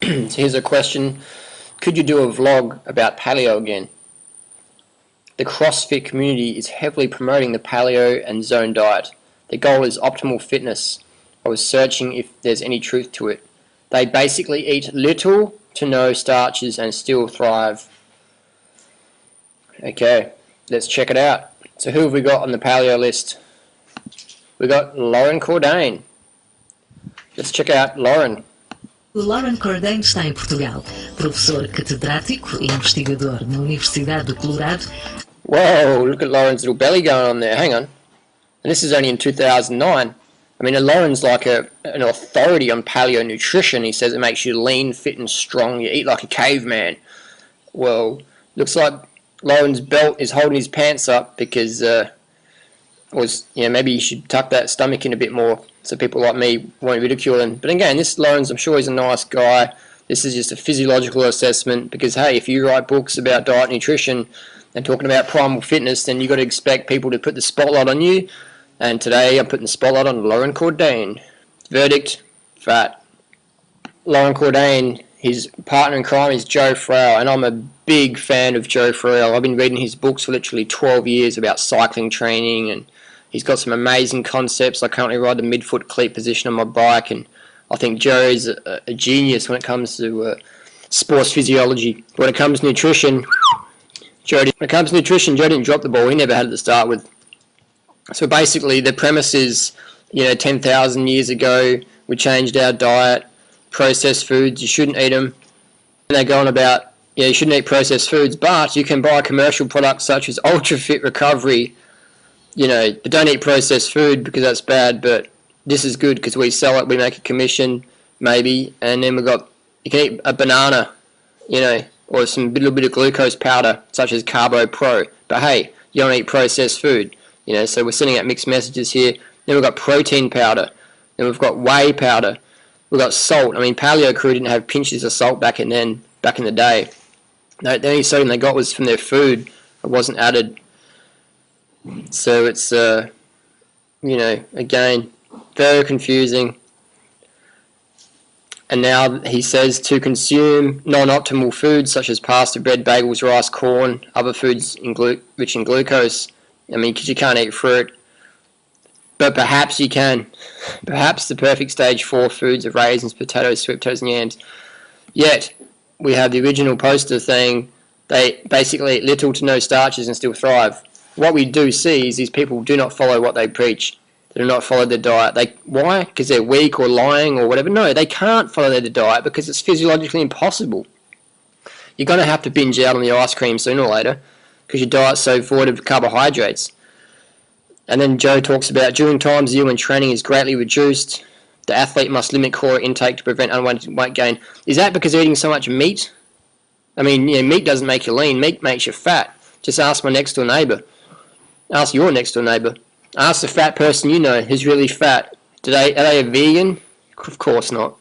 So here's a question. Could you do a vlog about paleo again? The CrossFit community is heavily promoting the paleo and zone diet. The goal is optimal fitness. I was searching if there's any truth to it. They basically eat little to no starches and still thrive. Okay, let's check it out. So who have we got on the paleo list? We got Lauren Cordain. Let's check out Lauren. Lauren Cordain está em Portugal, professor catedrático e investigador na Universidade do Colorado. Whoa, look at Lauren's little belly going on there. Hang on. And this is only in 2009. I mean, Lauren's like an authority on paleo nutrition. He says it makes you lean, fit and strong. You eat like a caveman. Well, looks like Lauren's belt is holding his pants up because maybe you should tuck that stomach in a bit more so people like me won't ridicule him. But again, this Lauren's, I'm sure he's a nice guy. This is just a physiological assessment because, hey, if you write books about diet and nutrition and talking about primal fitness, then you've got to expect people to put the spotlight on you. And today I'm putting the spotlight on Lauren Cordain. Verdict, fat. Lauren Cordain, his partner in crime is Joe Frail, and I'm a big fan of Joe Frail. I've been reading his books for literally 12 years about cycling training, and he's got some amazing concepts. I currently ride the midfoot cleat position on my bike, and I think Joe is a genius when it comes to sports physiology. When it comes to nutrition, Joe didn't drop the ball. He never had it to start with. So basically, the premise is, 10,000 years ago, we changed our diet, processed foods, you shouldn't eat them. And they're going about, you shouldn't eat processed foods, but you can buy commercial products such as Ultra Fit Recovery, but don't eat processed food because that's bad, but this is good because we sell it, we make a commission, maybe, and then you can eat a banana, or some little bit of glucose powder, such as Carbo Pro, but hey, you don't eat processed food. So we're sending out mixed messages here. Then we've got protein powder. Then we've got whey powder. We've got salt. I mean, paleo crew didn't have pinches of salt back in the day. No, the only sodium they got was from their food. It wasn't added. So it's, again, very confusing. And now he says to consume non-optimal foods such as pasta, bread, bagels, rice, corn, other foods rich in glucose. I mean, because you can't eat fruit. But perhaps you can. Perhaps the perfect stage 4 foods are raisins, potatoes, sweet potatoes, and yams. Yet, we have the original poster saying they basically eat little to no starches and still thrive. What we do see is these people do not follow what they preach. They do not follow their diet. Why? Because they're weak or lying or whatever? No, they can't follow their diet because it's physiologically impossible. You're going to have to binge out on the ice cream sooner or later, because your diet's so void of carbohydrates. And then Joe talks about during times of year when training is greatly reduced, the athlete must limit caloric intake to prevent unwanted weight gain. Is that because they're eating so much meat? I mean, meat doesn't make you lean, meat makes you fat. Just ask my next door neighbour. Ask your next door neighbour. Ask the fat person you know who's really fat. Are they a vegan? Of course not.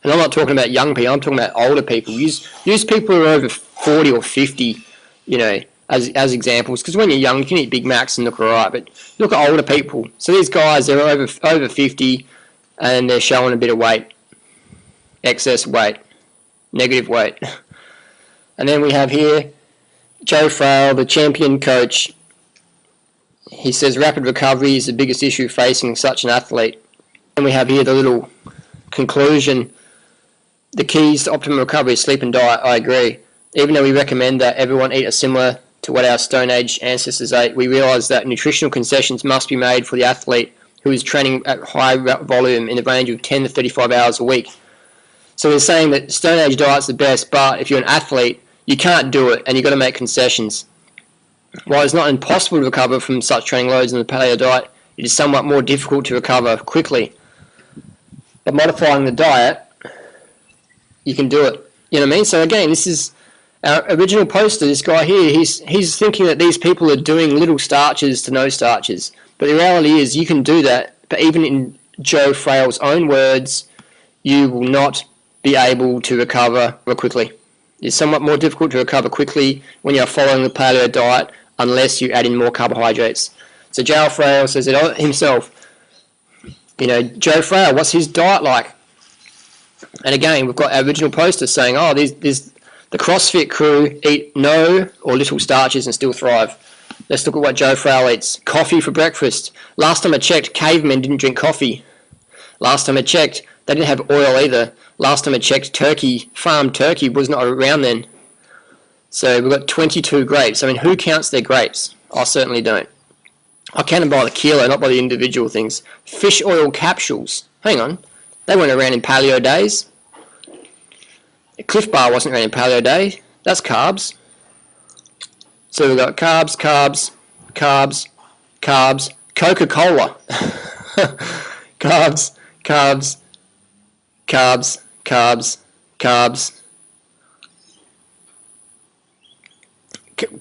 And I'm not talking about young people, I'm talking about older people. Use people who are over 40 or 50, as examples. Because when you're young, you can eat Big Macs and look alright. But look at older people. So these guys, they're over 50 and they're showing a bit of weight. Excess weight. Negative weight. And then we have here Joe Frail, the champion coach. He says rapid recovery is the biggest issue facing such an athlete. And we have here the little conclusion. The keys to optimum recovery is sleep and diet. I agree. Even though we recommend that everyone eat similar to what our Stone Age ancestors ate, we realise that nutritional concessions must be made for the athlete who is training at high volume in the range of 10 to 35 hours a week. So we're saying that Stone Age diet's the best, but if you're an athlete, you can't do it and you've got to make concessions. While it's not impossible to recover from such training loads in the paleo diet, it is somewhat more difficult to recover quickly. But modifying the diet, you can do it. You know what I mean? So again, this is our original poster, this guy here, he's thinking that these people are doing little starches to no starches. But the reality is you can do that, but even in Joe Frail's own words, you will not be able to recover quickly. It's somewhat more difficult to recover quickly when you're following the paleo diet unless you add in more carbohydrates. So Joe Frail says it himself. You know, Joe Frail, what's his diet like? And again, we've got our original poster saying, oh, the CrossFit crew eat no or little starches and still thrive. Let's look at what Joe Frail eats. Coffee for breakfast. Last time I checked, cavemen didn't drink coffee. Last time I checked, they didn't have oil either. Last time I checked, farmed turkey was not around then. So we've got 22 grapes. I mean, who counts their grapes? I certainly don't. I count them by the kilo, not by the individual things. Fish oil capsules. Hang on. They weren't around in Paleo days. Cliff Bar wasn't around in Paleo day. That's carbs. So we've got carbs, carbs, carbs, carbs, Coca-Cola. Carbs, carbs, carbs, carbs, carbs.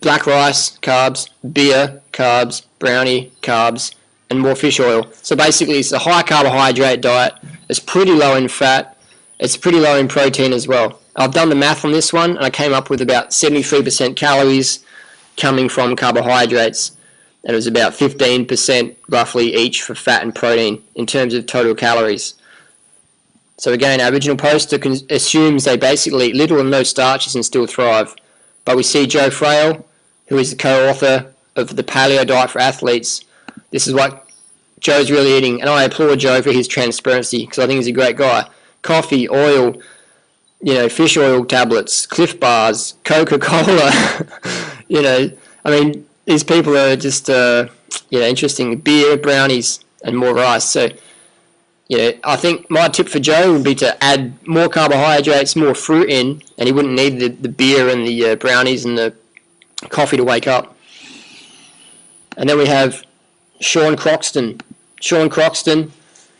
Black rice, carbs, beer, carbs, brownie, carbs, and more fish oil. So basically it's a high carbohydrate diet. It's pretty low in fat. It's pretty low in protein as well. I've done the math on this one and I came up with about 73% calories coming from carbohydrates, and it was about 15% roughly each for fat and protein in terms of total calories. So again, our original poster assumes they basically eat little and no starches and still thrive. But we see Joe Frail, who is the co-author of the Paleo Diet for Athletes. This is what Joe's really eating, and I applaud Joe for his transparency because I think he's a great guy. Coffee, oil, you know, fish oil tablets, Cliff Bars, Coca-Cola. You know, I mean, these people are just, you know, interesting. Beer, brownies, and more rice. So, you know, I think my tip for Joe would be to add more carbohydrates, more fruit in, and he wouldn't need the beer and the brownies and the coffee to wake up. And then we have Sean Croxton. Sean Croxton,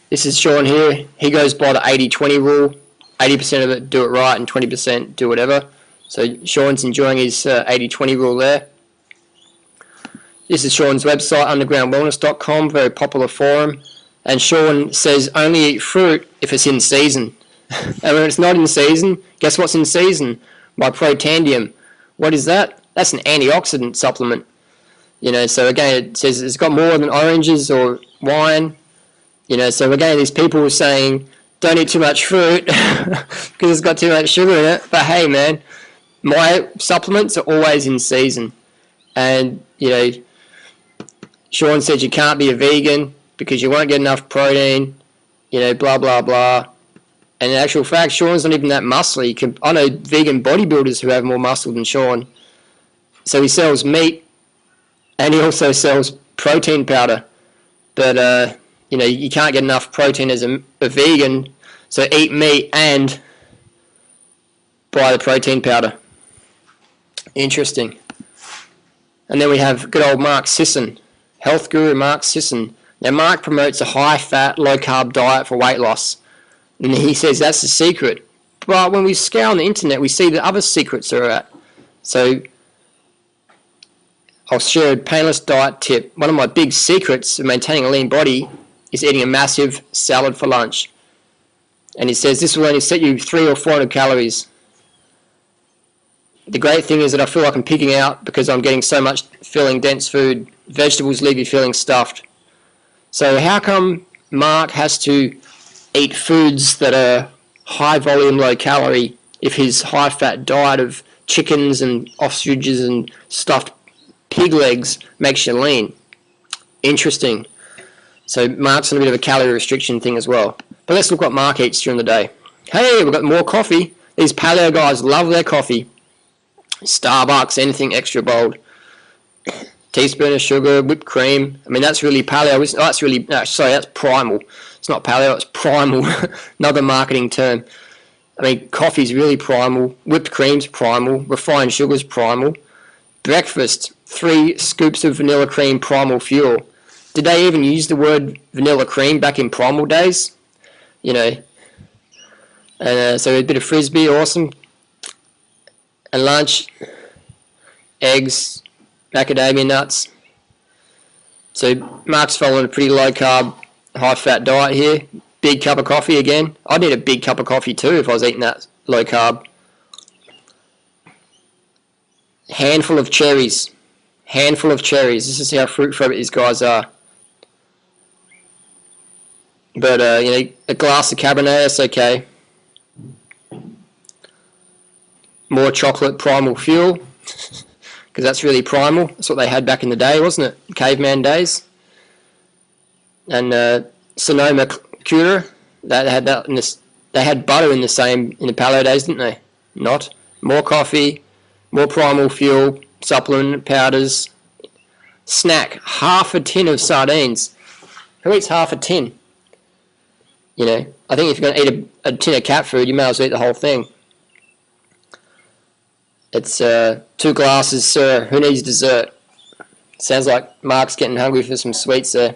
this is Sean here. He goes by the 80-20 rule. 80% of it do it right and 20% do whatever. So Sean's enjoying his 80-20 rule there. This is Sean's website, undergroundwellness.com, very popular forum. And Sean says only eat fruit if it's in season. And when it's not in season, guess what's in season? My Protandium. What is that? That's an antioxidant supplement. You know, so again, it says it's got more than oranges or wine. You know, so again, these people are saying don't eat too much fruit because it's got too much sugar in it. But hey, man, my supplements are always in season. And, you know, Sean said you can't be a vegan because you won't get enough protein, you know, blah, blah, blah. And in actual fact, Sean's not even that muscly. I know vegan bodybuilders who have more muscle than Sean. So he sells meat and he also sells protein powder. But, you know, you can't get enough protein as a vegan, so eat meat and buy the protein powder. Interesting. And then we have good old Mark Sisson, health guru Mark Sisson. Now, Mark promotes a high-fat, low-carb diet for weight loss. And he says that's the secret. But when we scour on the internet, we see that other secrets are at. So I'll share a painless diet tip. One of my big secrets of maintaining a lean body is eating a massive salad for lunch. And he says this will only set you 300 or 400 calories. The great thing is that I feel like I'm picking out because I'm getting so much filling, dense food. Vegetables leave you feeling stuffed. So how come Mark has to eat foods that are high volume, low calorie if his high fat diet of chickens and ostriches and stuffed pig legs makes you lean? Interesting. So Mark's on a bit of a calorie restriction thing as well. But let's look what Mark eats during the day. Hey, we've got more coffee. These paleo guys love their coffee. Starbucks, anything extra bold. Teaspoon of sugar, whipped cream. I mean, that's really paleo. That's primal. It's not paleo, it's primal. Another marketing term. I mean, coffee's really primal. Whipped cream's primal. Refined sugar's primal. Breakfast, 3 scoops of vanilla cream, primal fuel. Did they even use the word vanilla cream back in primal days? You know. And so a bit of frisbee, awesome. And lunch, eggs, macadamia nuts. So Mark's following a pretty low carb, high fat diet here. Big cup of coffee again. I'd need a big cup of coffee too if I was eating that low carb. Handful of cherries. Handful of cherries. This is how fruit phobic these guys are. But, you know, a glass of Cabernet, that's okay. More chocolate, primal fuel, because that's really primal. That's what they had back in the day, wasn't it? Caveman days. And Sonoma Cura, they had that in this. They had butter in the Paleo days, didn't they? Not. More coffee, more primal fuel, supplement powders. Snack, half a tin of sardines. Who eats half a tin? You know, I think if you're going to eat a tin of cat food, you may as well eat the whole thing. It's 2 glasses, sir. Who needs dessert? Sounds like Mark's getting hungry for some sweets there.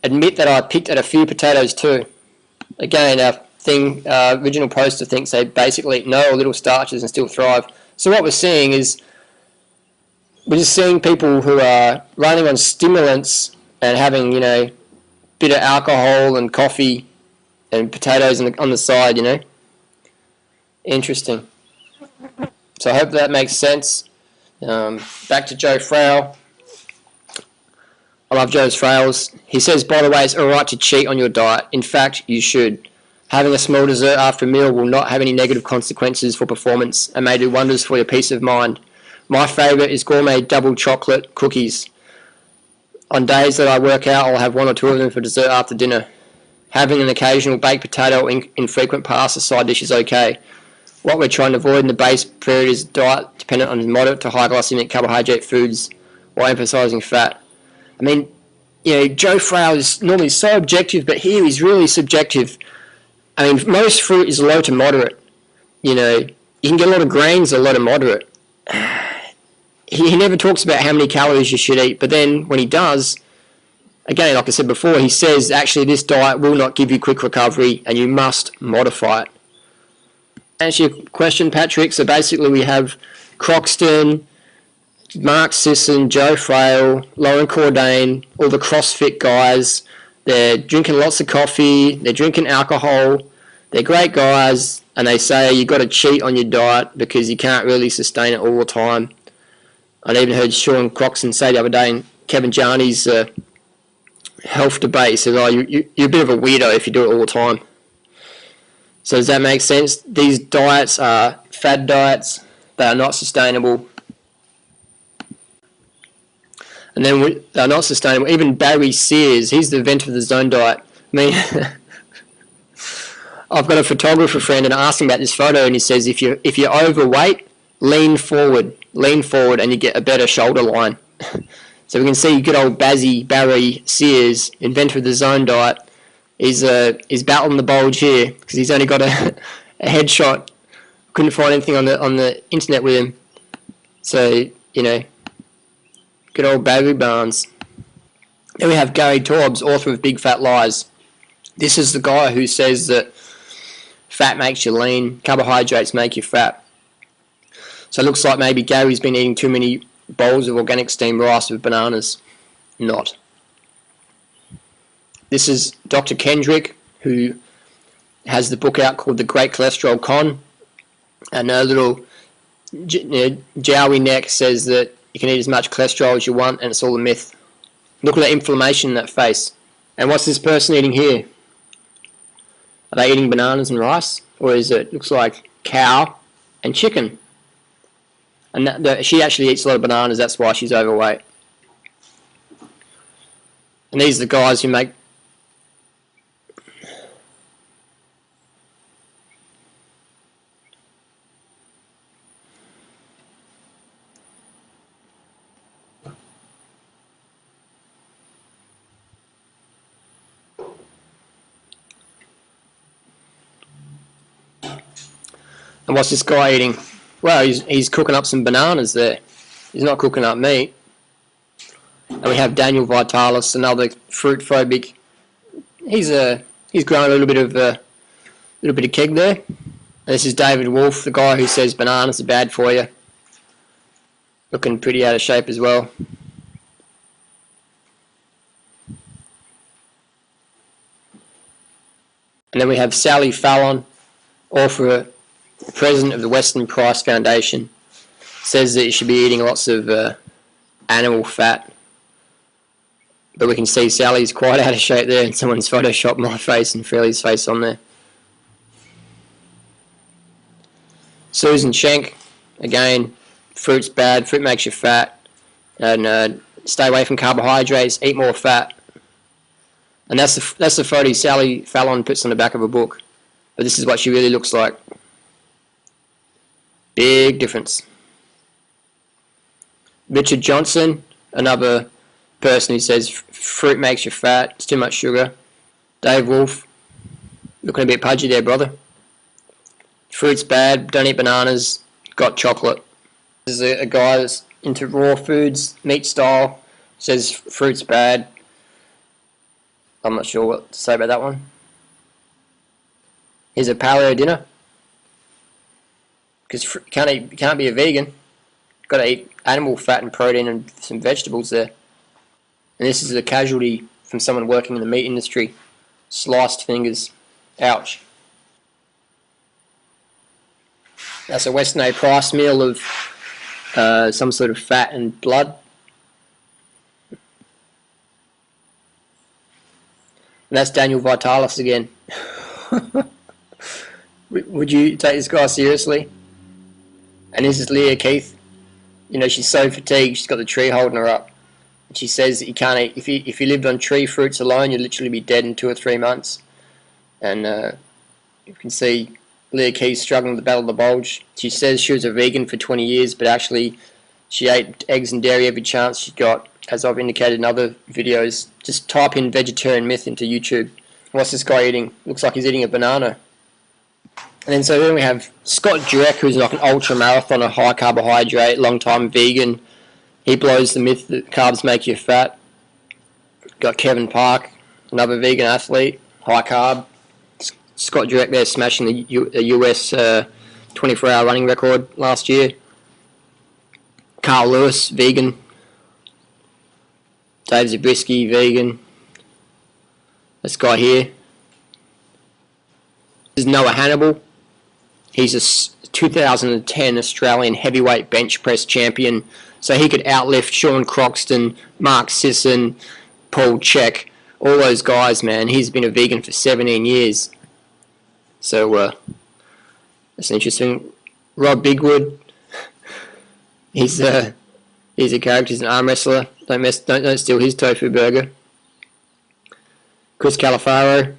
Admit that I picked at a few potatoes too. Again, our original poster thinks they basically eat no or little starches and still thrive. So what we're seeing is we're just seeing people who are running on stimulants and having, you know, bit of alcohol and coffee and potatoes on the side, you know. Interesting. So I hope that makes sense. Back to Joe Frail. I love Joe's Frails. He says, by the way, it's alright to cheat on your diet. In fact, you should. Having a small dessert after a meal will not have any negative consequences for performance and may do wonders for your peace of mind. My favourite is gourmet double chocolate cookies. On days that I work out, I'll have 1 or 2 of them for dessert after dinner. Having an occasional baked potato in frequent pass as side dish is okay. What we're trying to avoid in the base period is diet dependent on moderate to high glycemic carbohydrate foods while emphasising fat. I mean, you know, Joe Frail is normally so objective, but here he's really subjective. I mean, most fruit is low to moderate. You know, you can get a lot of grains, a lot of moderate. He never talks about how many calories you should eat, but then when he does, again, like I said before, he says, actually, this diet will not give you quick recovery and you must modify it. To answer your question, Patrick, so basically we have Croxton, Mark Sisson, Joe Frail, Lauren Cordain, all the CrossFit guys. They're drinking lots of coffee, they're drinking alcohol, they're great guys, and they say you've got to cheat on your diet because you can't really sustain it all the time. I even heard Sean Croxton say the other day in Kevin Jarney's health debate, he said, oh, you're a bit of a weirdo if you do it all the time. So does that make sense? These diets are fad diets, they are not sustainable. And then they're not sustainable. Even Barry Sears, he's the inventor of the zone diet. I mean, I've got a photographer friend and I asked him about this photo and he says if you're overweight, lean forward and you get a better shoulder line. So we can see good old Barry Sears, inventor of the zone diet, is battling the bulge here because he's only got a headshot. Couldn't find anything on the internet with him. So, you know, good old Barry Barnes. Then we have Gary Taubes, author of Big Fat Lies. This is the guy who says that fat makes you lean, carbohydrates make you fat. So it looks like maybe Gary's been eating too many bowls of organic steamed rice with bananas. Not. This is Dr. Kendrick, who has the book out called The Great Cholesterol Con. And a little Jowie neck says that you can eat as much cholesterol as you want and it's all a myth. Look at the inflammation in that face. And what's this person eating here? Are they eating bananas and rice? Or is it, looks like cow and chicken? And she actually eats a lot of bananas, that's why she's overweight. And these are the guys who make... And what's this guy eating? Well, he's cooking up some bananas there. He's not cooking up meat. And we have Daniel Vitalis, another fruit phobic. He's growing a little bit of keg there. And this is David Wolf, the guy who says bananas are bad for you. Looking pretty out of shape as well. And then we have Sally Fallon, author, president of the Western Price Foundation, says that you should be eating lots of animal fat. But we can see Sally's quite out of shape there, and someone's photoshopped my face and Fairley's face on there. Susan Schenk, again, fruit's bad, fruit makes you fat, and stay away from carbohydrates, eat more fat. And that's the photo Sally Fallon puts on the back of a book. But this is what she really looks like. Big difference. Richard Johnson, another person who says fruit makes you fat, it's too much sugar. Dave Wolf, looking a bit pudgy there, brother. Fruit's bad, don't eat bananas, got chocolate. This is a guy that's into raw foods, meat style, says fruit's bad. I'm not sure what to say about that one. Here's a paleo dinner. Because you can't be a vegan. Got to eat animal fat and protein and some vegetables there. And this is a casualty from someone working in the meat industry. Sliced fingers. Ouch. That's a Western A Price meal of some sort of fat and blood. And that's Daniel Vitalis again. Would you take this guy seriously? And this is Leah Keith. You know, she's so fatigued, she's got the tree holding her up. And she says that you can't eat, if you lived on tree fruits alone, you'd literally be dead in 2 or 3 months. And you can see Leah Keith struggling with the battle of the bulge. She says she was a vegan for 20 years, but actually she ate eggs and dairy every chance she got, as I've indicated in other videos. Just type in vegetarian myth into YouTube. What's this guy eating? Looks like he's eating a banana. And then we have Scott Jurek, who's like an ultra marathoner, high carbohydrate, long time vegan. He blows the myth that carbs make you fat. Got Kevin Park, another vegan athlete, high carb. Scott Jurek there smashing the US 24-hour running record last year. Carl Lewis, vegan. Dave Zabriskie, vegan. This guy here. This is Noah Hannibal. He's a 2010 Australian heavyweight bench press champion, so he could outlift Sean Croxton, Mark Sisson, Paul Chek, all those guys, man. He's been a vegan for 17 years. So that's interesting. Rob Bigwood, he's a character. He's an arm wrestler. Don't steal his tofu burger. Chris Califaro,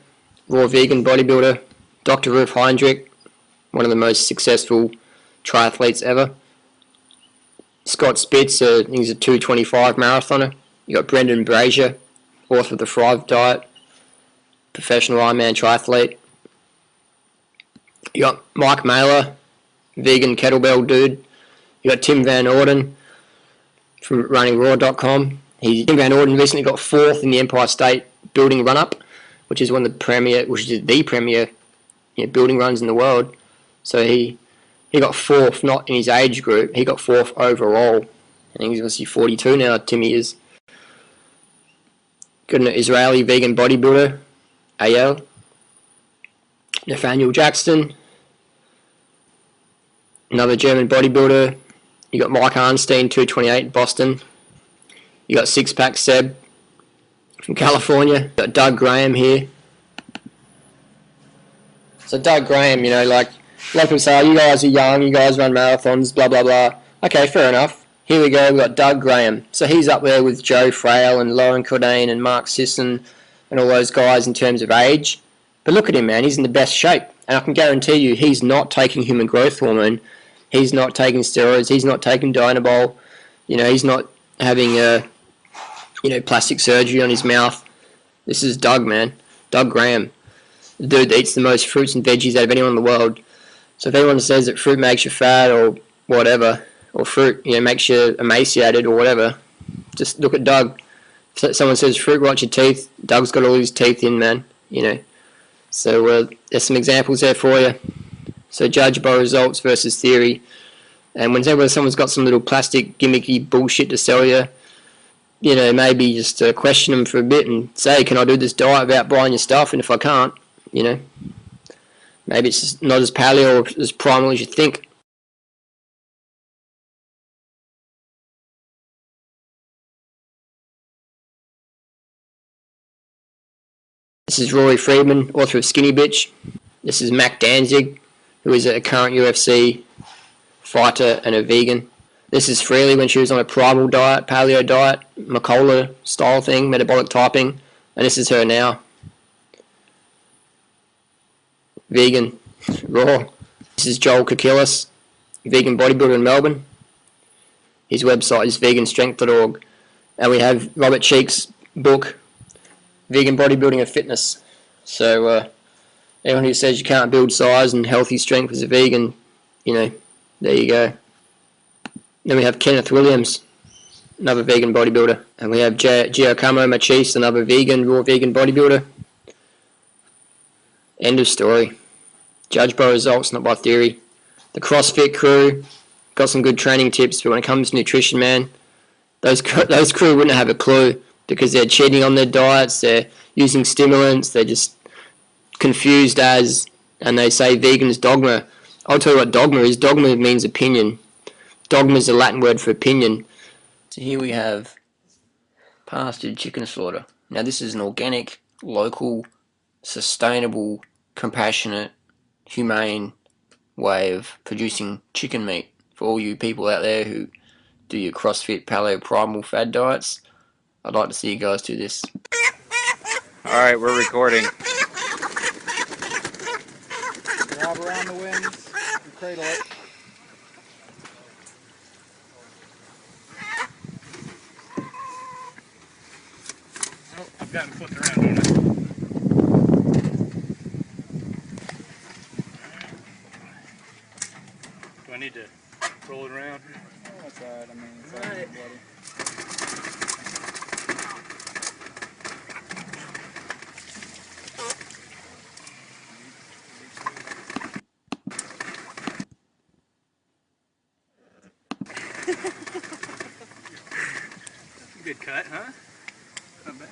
raw vegan bodybuilder. Dr. Ruth Heinrich, one of the most successful triathletes ever. Scott Spitz, he's a 2:25 marathoner. You got Brendan Brazier, author of the Thrive Diet, professional Ironman triathlete. You got Mike Mailer, vegan kettlebell dude. You got Tim Van Orden from runningraw.com. Tim Van Orden recently got 4th in the Empire State Building Run-Up, which is the premier building runs in the world. So he got 4th, not in his age group. He got 4th overall. I think he's obviously 42 now, Timmy is. Got an Israeli vegan bodybuilder, Ayel. Nathaniel Jackson. Another German bodybuilder. You got Mike Arnstein, 228, Boston. You got Six Pack Seb from California. You got Doug Graham here. So Doug Graham, like people say, oh, you guys are young, you guys run marathons, blah, blah, blah. Okay, fair enough. Here we go, we've got Doug Graham. So he's up there with Joe Frail and Lauren Cordain and Mark Sisson and all those guys in terms of age. But look at him, man, he's in the best shape. And I can guarantee you he's not taking human growth hormone. He's not taking steroids. He's not taking Dynabol. He's not having plastic surgery on his mouth. This is Doug, man. Doug Graham. The dude that eats the most fruits and veggies out of anyone in the world. So if anyone says that fruit makes you fat or whatever, or fruit makes you emaciated or whatever, just look at Doug. If someone says fruit rots your teeth, Doug's got all his teeth in, man. So there's some examples there for you. So judge by results versus theory. And whenever someone's got some little plastic gimmicky bullshit to sell you, maybe just question them for a bit and say, can I do this diet without buying your stuff? And if I can't, maybe it's just not as paleo or as primal as you think. This is Rory Friedman, author of Skinny Bitch. This is Mac Danzig, who is a current UFC fighter and a vegan. This is Freely when she was on a Primal diet, Paleo diet, Macola style thing, metabolic typing, and this is her now. Vegan, raw. This is Joel Kakillis, vegan bodybuilder in Melbourne. His website is veganstrength.org. And we have Robert Cheek's book, Vegan Bodybuilding and Fitness. So anyone who says you can't build size and healthy strength as a vegan, you know, there you go. Then we have Kenneth Williams, another vegan bodybuilder. And we have Giacomo Machis, another vegan, raw vegan bodybuilder. End of story. Judge by results, not by theory. The CrossFit crew got some good training tips, but when it comes to nutrition, man, those crew wouldn't have a clue because they're cheating on their diets, they're using stimulants, they're just confused as, and they say vegan is dogma. I'll tell you what dogma is. Dogma means opinion. Dogma is a Latin word for opinion. So here we have pastured chicken slaughter. Now this is an organic, local, sustainable, compassionate, humane way of producing chicken meat for all you people out there who do your CrossFit, Paleo, Primal, fad diets. I'd like to see you guys do this. Alright, we're recording. Grab around the wings and cradle it. Oh, I've got it flipped around, don't I? Do I need to roll it around? Oh, that's alright. I mean, it's all right. Bloody. Good cut, huh? Not bad.